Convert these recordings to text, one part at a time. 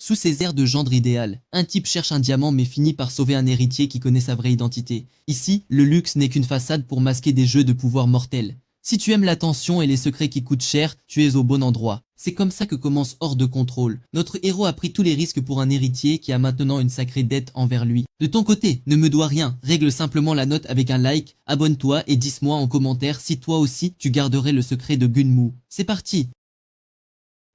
Sous ses airs de gendre idéal, un type cherche un diamant mais finit par sauver un héritier qui connaît sa vraie identité. Ici, le luxe n'est qu'une façade pour masquer des jeux de pouvoir mortels. Si tu aimes l'attention et les secrets qui coûtent cher, tu es au bon endroit. C'est comme ça que commence Hors de contrôle. Notre héros a pris tous les risques pour un héritier qui a maintenant une sacrée dette envers lui. De ton côté, ne me dois rien, règle simplement la note avec un like, abonne-toi et dis-moi en commentaire si toi aussi tu garderais le secret de Gunmu. C'est parti!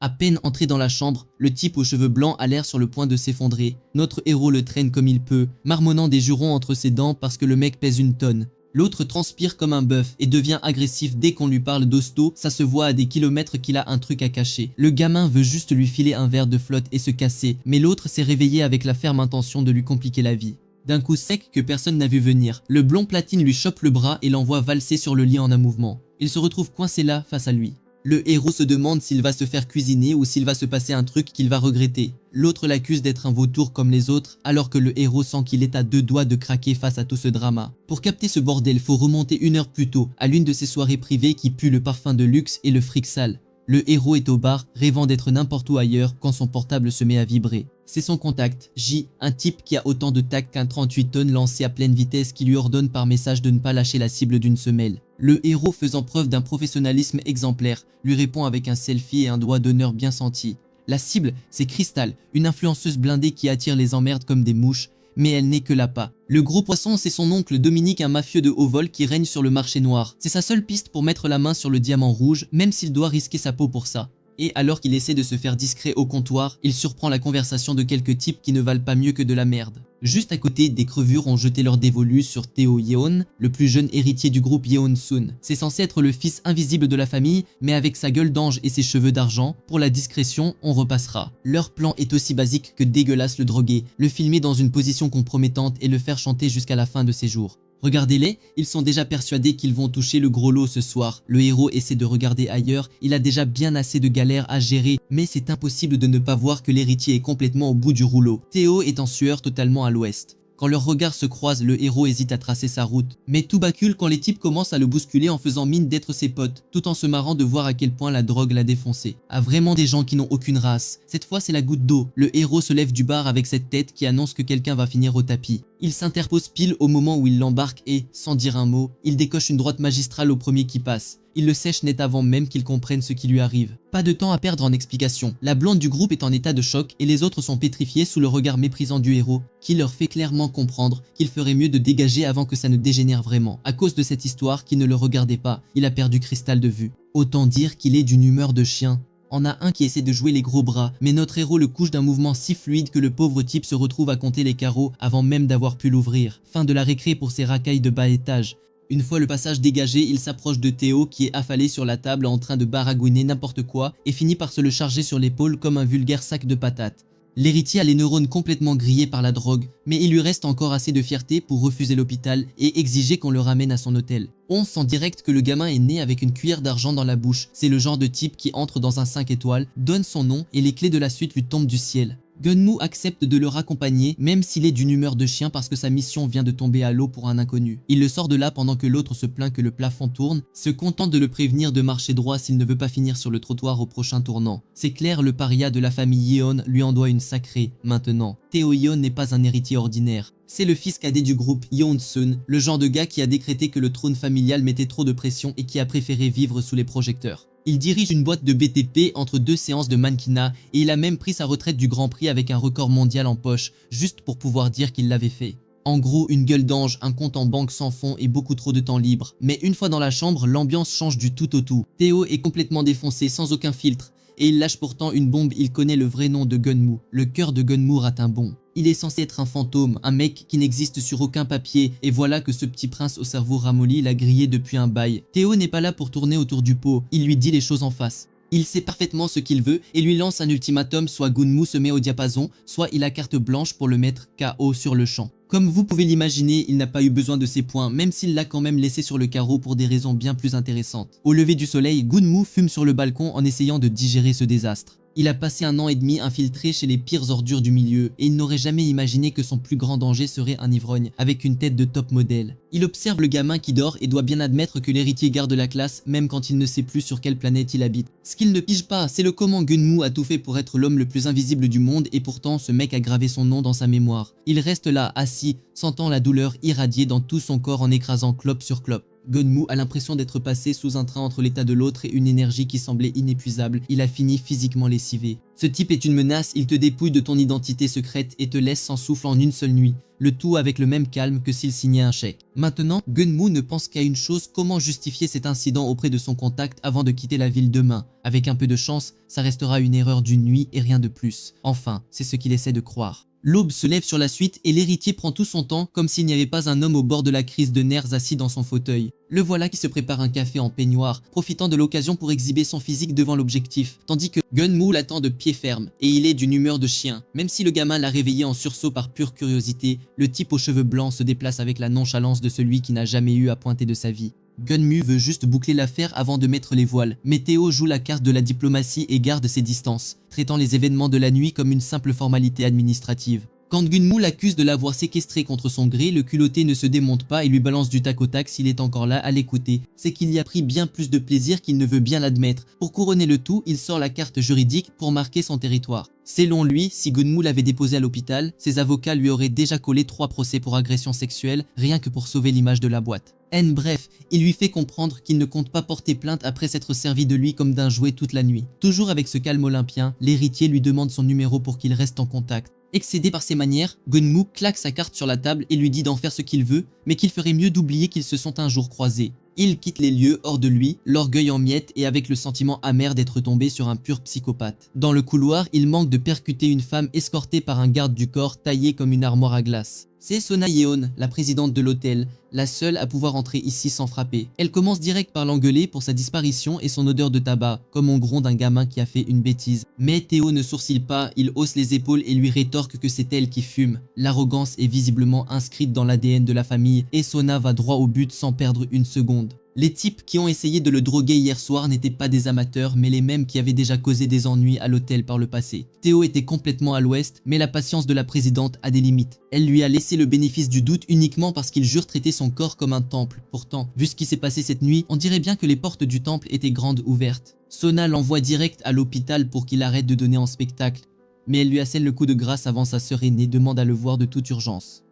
À peine entré dans la chambre, le type aux cheveux blancs a l'air sur le point de s'effondrer. Notre héros le traîne comme il peut, marmonnant des jurons entre ses dents parce que le mec pèse une tonne. L'autre transpire comme un bœuf et devient agressif dès qu'on lui parle d'hosto, ça se voit à des kilomètres qu'il a un truc à cacher. Le gamin veut juste lui filer un verre de flotte et se casser, mais l'autre s'est réveillé avec la ferme intention de lui compliquer la vie. D'un coup sec que personne n'a vu venir, le blond platine lui chope le bras et l'envoie valser sur le lit en un mouvement. Il se retrouve coincé là face à lui. Le héros se demande s'il va se faire cuisiner ou s'il va se passer un truc qu'il va regretter. L'autre l'accuse d'être un vautour comme les autres, alors que le héros sent qu'il est à deux doigts de craquer face à tout ce drama. Pour capter ce bordel, faut remonter 1 heure plus tôt, à l'une de ces soirées privées qui puent le parfum de luxe et le fric sale. Le héros est au bar, rêvant d'être n'importe où ailleurs quand son portable se met à vibrer. C'est son contact, J, un type qui a autant de tact qu'un 38 tonnes lancé à pleine vitesse qui lui ordonne par message de ne pas lâcher la cible d'une semelle. Le héros, faisant preuve d'un professionnalisme exemplaire, lui répond avec un selfie et un doigt d'honneur bien senti. La cible, c'est Crystal, une influenceuse blindée qui attire les emmerdes comme des mouches, mais elle n'est que l'appât. Le gros poisson, c'est son oncle Dominique, un mafieux de haut vol qui règne sur le marché noir. C'est sa seule piste pour mettre la main sur le diamant rouge, même s'il doit risquer sa peau pour ça. Et alors qu'il essaie de se faire discret au comptoir, il surprend la conversation de quelques types qui ne valent pas mieux que de la merde. Juste à côté, des crevures ont jeté leur dévolu sur Teo Yeon, le plus jeune héritier du groupe Yeon-sun. C'est censé être le fils invisible de la famille, mais avec sa gueule d'ange et ses cheveux d'argent, pour la discrétion, on repassera. Leur plan est aussi basique que dégueulasse le droguer, le filmer dans une position compromettante et le faire chanter jusqu'à la fin de ses jours. Regardez-les, ils sont déjà persuadés qu'ils vont toucher le gros lot ce soir. Le héros essaie de regarder ailleurs, il a déjà bien assez de galères à gérer, mais c'est impossible de ne pas voir que l'héritier est complètement au bout du rouleau. Théo est en sueur totalement à l'ouest. Quand leurs regards se croisent, le héros hésite à tracer sa route. Mais tout bacule quand les types commencent à le bousculer en faisant mine d'être ses potes, tout en se marrant de voir à quel point la drogue l'a défoncé. Ah, vraiment des gens qui n'ont aucune race. Cette fois c'est la goutte d'eau. Le héros se lève du bar avec cette tête qui annonce que quelqu'un va finir au tapis. Il s'interpose pile au moment où il l'embarque et, sans dire un mot, il décoche une droite magistrale au premier qui passe. Il le sèche net avant même qu'il comprenne ce qui lui arrive. Pas de temps à perdre en explications. La blonde du groupe est en état de choc et les autres sont pétrifiés sous le regard méprisant du héros, qui leur fait clairement comprendre qu'il ferait mieux de dégager avant que ça ne dégénère vraiment. À cause de cette histoire qui ne le regardait pas, il a perdu Crystal de vue. Autant dire qu'il est d'une humeur de chien. On a un qui essaie de jouer les gros bras, mais notre héros le couche d'un mouvement si fluide que le pauvre type se retrouve à compter les carreaux avant même d'avoir pu l'ouvrir. Fin de la récré pour ses racailles de bas étage. Une fois le passage dégagé, il s'approche de Théo qui est affalé sur la table en train de baragouiner n'importe quoi et finit par se le charger sur l'épaule comme un vulgaire sac de patates. L'héritier a les neurones complètement grillés par la drogue, mais il lui reste encore assez de fierté pour refuser l'hôpital et exiger qu'on le ramène à son hôtel. On sent direct que le gamin est né avec une cuillère d'argent dans la bouche. C'est le genre de type qui entre dans un 5 étoiles, donne son nom et les clés de la suite lui tombent du ciel. Gunmu accepte de le raccompagner même s'il est d'une humeur de chien parce que sa mission vient de tomber à l'eau pour un inconnu. Il le sort de là pendant que l'autre se plaint que le plafond tourne, se contente de le prévenir de marcher droit s'il ne veut pas finir sur le trottoir au prochain tournant. C'est clair, le paria de la famille Yeon lui en doit une sacrée, maintenant. Teo Yeon n'est pas un héritier ordinaire. C'est le fils cadet du groupe Yeon-sun, le genre de gars qui a décrété que le trône familial mettait trop de pression et qui a préféré vivre sous les projecteurs. Il dirige une boîte de BTP entre 2 séances de mannequinat et il a même pris sa retraite du Grand Prix avec un record mondial en poche, juste pour pouvoir dire qu'il l'avait fait. En gros, une gueule d'ange, un compte en banque sans fond et beaucoup trop de temps libre. Mais une fois dans la chambre, l'ambiance change du tout au tout. Théo est complètement défoncé, sans aucun filtre. Et il lâche pourtant une bombe, il connaît le vrai nom de Gunmu. Le cœur de Gunmu rate un bond. Il est censé être un fantôme, un mec qui n'existe sur aucun papier, et voilà que ce petit prince au cerveau ramolli l'a grillé depuis un bail. Théo n'est pas là pour tourner autour du pot, il lui dit les choses en face. Il sait parfaitement ce qu'il veut et lui lance un ultimatum, soit Gunmu se met au diapason, soit il a carte blanche pour le mettre KO sur le champ. Comme vous pouvez l'imaginer, il n'a pas eu besoin de ces points, même s'il l'a quand même laissé sur le carreau pour des raisons bien plus intéressantes. Au lever du soleil, Gunmu fume sur le balcon en essayant de digérer ce désastre. Il a passé 1 an et demi infiltré chez les pires ordures du milieu et il n'aurait jamais imaginé que son plus grand danger serait un ivrogne avec une tête de top modèle. Il observe le gamin qui dort et doit bien admettre que l'héritier garde la classe même quand il ne sait plus sur quelle planète il habite. Ce qu'il ne pige pas, c'est le comment Gunmu a tout fait pour être l'homme le plus invisible du monde et pourtant ce mec a gravé son nom dans sa mémoire. Il reste là, assis, sentant la douleur irradier dans tout son corps en écrasant clope sur clope. Gunmu a l'impression d'être passé sous un train entre l'état de l'autre et une énergie qui semblait inépuisable. Il a fini physiquement lessivé. Ce type est une menace, il te dépouille de ton identité secrète et te laisse sans souffle en une seule nuit. Le tout avec le même calme que s'il signait un chèque. Maintenant, Gunmu ne pense qu'à une chose, comment justifier cet incident auprès de son contact avant de quitter la ville demain. Avec un peu de chance, ça restera une erreur d'une nuit et rien de plus. Enfin, c'est ce qu'il essaie de croire. L'aube se lève sur la suite et l'héritier prend tout son temps comme s'il n'y avait pas un homme au bord de la crise de nerfs assis dans son fauteuil. Le voilà qui se prépare un café en peignoir, profitant de l'occasion pour exhiber son physique devant l'objectif, tandis que Gunmu l'attend de pied ferme, et il est d'une humeur de chien. Même si le gamin l'a réveillé en sursaut par pure curiosité, le type aux cheveux blancs se déplace avec la nonchalance de celui qui n'a jamais eu à pointer de sa vie. Gunmu veut juste boucler l'affaire avant de mettre les voiles, mais Théo joue la carte de la diplomatie et garde ses distances, traitant les événements de la nuit comme une simple formalité administrative. Quand Gunmu l'accuse de l'avoir séquestré contre son gré, le culotté ne se démonte pas et lui balance du tac au tac s'il est encore là à l'écouter. C'est qu'il y a pris bien plus de plaisir qu'il ne veut bien l'admettre. Pour couronner le tout, il sort la carte juridique pour marquer son territoire. Selon lui, si Gunmu l'avait déposé à l'hôpital, ses avocats lui auraient déjà collé 3 procès pour agression sexuelle, rien que pour sauver l'image de la boîte. Bref, il lui fait comprendre qu'il ne compte pas porter plainte après s'être servi de lui comme d'un jouet toute la nuit. Toujours avec ce calme olympien, l'héritier lui demande son numéro pour qu'il reste en contact. Excédé par ses manières, Gunmu claque sa carte sur la table et lui dit d'en faire ce qu'il veut, mais qu'il ferait mieux d'oublier qu'ils se sont un jour croisés. Il quitte les lieux hors de lui, l'orgueil en miettes et avec le sentiment amer d'être tombé sur un pur psychopathe. Dans le couloir, il manque de percuter une femme escortée par un garde du corps taillé comme une armoire à glace. C'est Sona Yeon, la présidente de l'hôtel, la seule à pouvoir entrer ici sans frapper. Elle commence direct par l'engueuler pour sa disparition et son odeur de tabac, comme on gronde un gamin qui a fait une bêtise. Mais Théo ne sourcille pas, il hausse les épaules et lui rétorque que c'est elle qui fume. L'arrogance est visiblement inscrite dans l'ADN de la famille et Sona va droit au but sans perdre une seconde. Les types qui ont essayé de le droguer hier soir n'étaient pas des amateurs, mais les mêmes qui avaient déjà causé des ennuis à l'hôtel par le passé. Théo était complètement à l'ouest, mais la patience de la présidente a des limites. Elle lui a laissé le bénéfice du doute uniquement parce qu'il jure traiter son corps comme un temple. Pourtant, vu ce qui s'est passé cette nuit, on dirait bien que les portes du temple étaient grandes ouvertes. Sona l'envoie direct à l'hôpital pour qu'il arrête de donner en spectacle, mais elle lui assène le coup de grâce avant sa sœur aînée demande à le voir de toute urgence.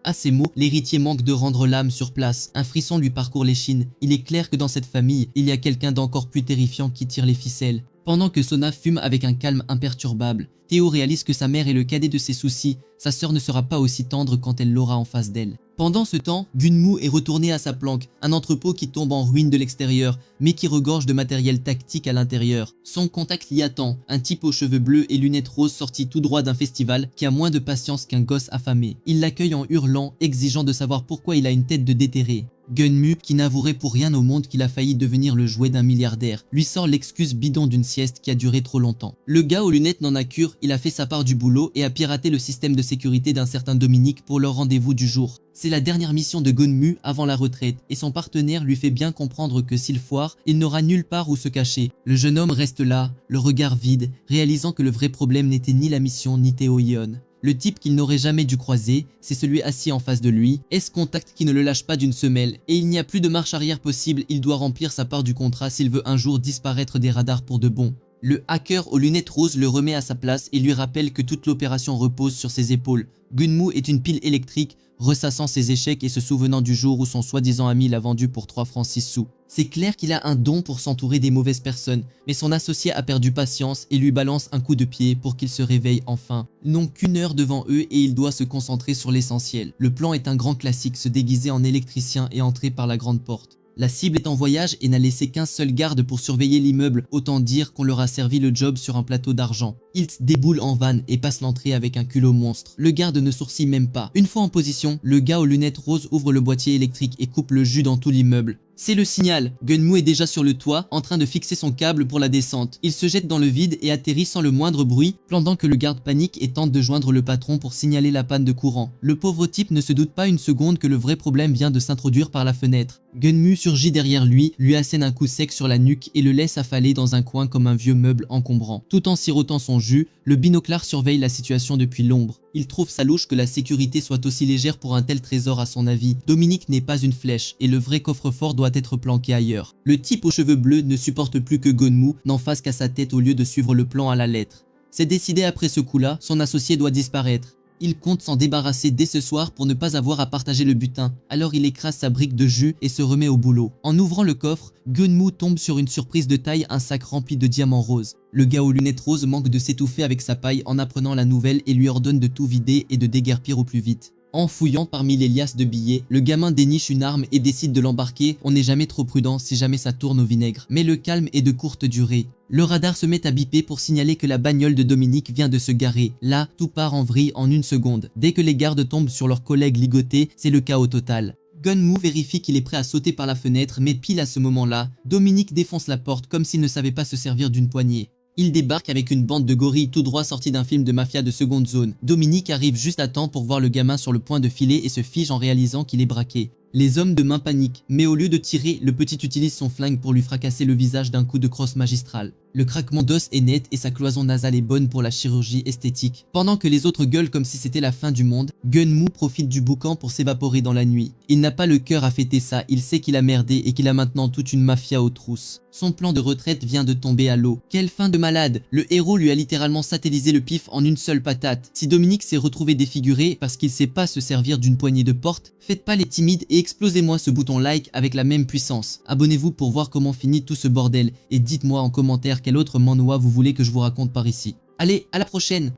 À ces mots, l'héritier manque de rendre l'âme sur place. Un frisson lui parcourt l'échine. Il est clair que dans cette famille, il y a quelqu'un d'encore plus terrifiant qui tire les ficelles. Pendant que Sona fume avec un calme imperturbable, Théo réalise que sa mère est le cadet de ses soucis. Sa sœur ne sera pas aussi tendre quand elle l'aura en face d'elle. Pendant ce temps, Gunmu est retourné à sa planque, un entrepôt qui tombe en ruine de l'extérieur, mais qui regorge de matériel tactique à l'intérieur. Son contact l'y attend, un type aux cheveux bleus et lunettes roses sorti tout droit d'un festival qui a moins de patience qu'un gosse affamé. Il l'accueille en hurlant, exigeant de savoir pourquoi il a une tête de déterré. Gunmu, qui n'avouerait pour rien au monde qu'il a failli devenir le jouet d'un milliardaire, lui sort l'excuse bidon d'une sieste qui a duré trop longtemps. Le gars aux lunettes n'en a cure, il a fait sa part du boulot et a piraté le système de sécurité d'un certain Dominique pour leur rendez-vous du jour. C'est la dernière mission de Gunmu avant la retraite et son partenaire lui fait bien comprendre que s'il foire, il n'aura nulle part où se cacher. Le jeune homme reste là, le regard vide, réalisant que le vrai problème n'était ni la mission ni Théo Yeon. Le type qu'il n'aurait jamais dû croiser, c'est celui assis en face de lui, S-Contact qui ne le lâche pas d'une semelle, et il n'y a plus de marche arrière possible, il doit remplir sa part du contrat s'il veut un jour disparaître des radars pour de bon. Le hacker aux lunettes roses le remet à sa place et lui rappelle que toute l'opération repose sur ses épaules. Gunmu est une pile électrique, ressassant ses échecs et se souvenant du jour où son soi-disant ami l'a vendu pour 3 francs 6 sous. C'est clair qu'il a un don pour s'entourer des mauvaises personnes, mais son associé a perdu patience et lui balance un coup de pied pour qu'il se réveille enfin. Ils n'ont qu'une heure devant eux et il doit se concentrer sur l'essentiel. Le plan est un grand classique, se déguiser en électricien et entrer par la grande porte. La cible est en voyage et n'a laissé qu'un seul garde pour surveiller l'immeuble, autant dire qu'on leur a servi le job sur un plateau d'argent. Hilt déboule en vanne et passe l'entrée avec un culot monstre. Le garde ne sourcille même pas. Une fois en position, le gars aux lunettes roses ouvre le boîtier électrique et coupe le jus dans tout l'immeuble. C'est le signal. Gunmu est déjà sur le toit, en train de fixer son câble pour la descente. Il se jette dans le vide et atterrit sans le moindre bruit, pendant que le garde panique et tente de joindre le patron pour signaler la panne de courant. Le pauvre type ne se doute pas une seconde que le vrai problème vient de s'introduire par la fenêtre. Gunmu surgit derrière lui assène un coup sec sur la nuque et le laisse affaler dans un coin comme un vieux meuble encombrant. Tout en sirotant son jus, le binoclard surveille la situation depuis l'ombre. Il trouve ça louche que la sécurité soit aussi légère pour un tel trésor à son avis. Dominique n'est pas une flèche et le vrai coffre-fort doit être planqué ailleurs. Le type aux cheveux bleus ne supporte plus que Gunmu n'en fasse qu'à sa tête au lieu de suivre le plan à la lettre. C'est décidé après ce coup-là, son associé doit disparaître. Il compte s'en débarrasser dès ce soir pour ne pas avoir à partager le butin. Alors il écrase sa brique de jus et se remet au boulot. En ouvrant le coffre, Gunmu tombe sur une surprise de taille, un sac rempli de diamants roses. Le gars aux lunettes roses manque de s'étouffer avec sa paille en apprenant la nouvelle et lui ordonne de tout vider et de déguerpir au plus vite. En fouillant parmi les liasses de billets, le gamin déniche une arme et décide de l'embarquer. On n'est jamais trop prudent si jamais ça tourne au vinaigre. Mais le calme est de courte durée. Le radar se met à biper pour signaler que la bagnole de Dominique vient de se garer. Là, tout part en vrille en une seconde. Dès que les gardes tombent sur leurs collègues ligotés, c'est le chaos total. Gunmu vérifie qu'il est prêt à sauter par la fenêtre, mais pile à ce moment-là, Dominique défonce la porte comme s'il ne savait pas se servir d'une poignée. Il débarque avec une bande de gorilles tout droit sortis d'un film de mafia de seconde zone. Dominique arrive juste à temps pour voir le gamin sur le point de filer et se fige en réalisant qu'il est braqué. Les hommes de main paniquent, mais au lieu de tirer, le petit utilise son flingue pour lui fracasser le visage d'un coup de crosse magistral. Le craquement d'os est net et sa cloison nasale est bonne pour la chirurgie esthétique. Pendant que les autres gueulent comme si c'était la fin du monde, Gunmu profite du boucan pour s'évaporer dans la nuit. Il n'a pas le cœur à fêter ça, il sait qu'il a merdé et qu'il a maintenant toute une mafia aux trousses. Son plan de retraite vient de tomber à l'eau. Quelle fin de malade! Le héros lui a littéralement satellisé le pif en une seule patate. Si Dominique s'est retrouvé défiguré parce qu'il sait pas se servir d'une poignée de porte, faites pas les timides et explosez-moi ce bouton like avec la même puissance. Abonnez-vous pour voir comment finit tout ce bordel et dites-moi en commentaire quel autre manhwa vous voulez que je vous raconte par ici. Allez, à la prochaine!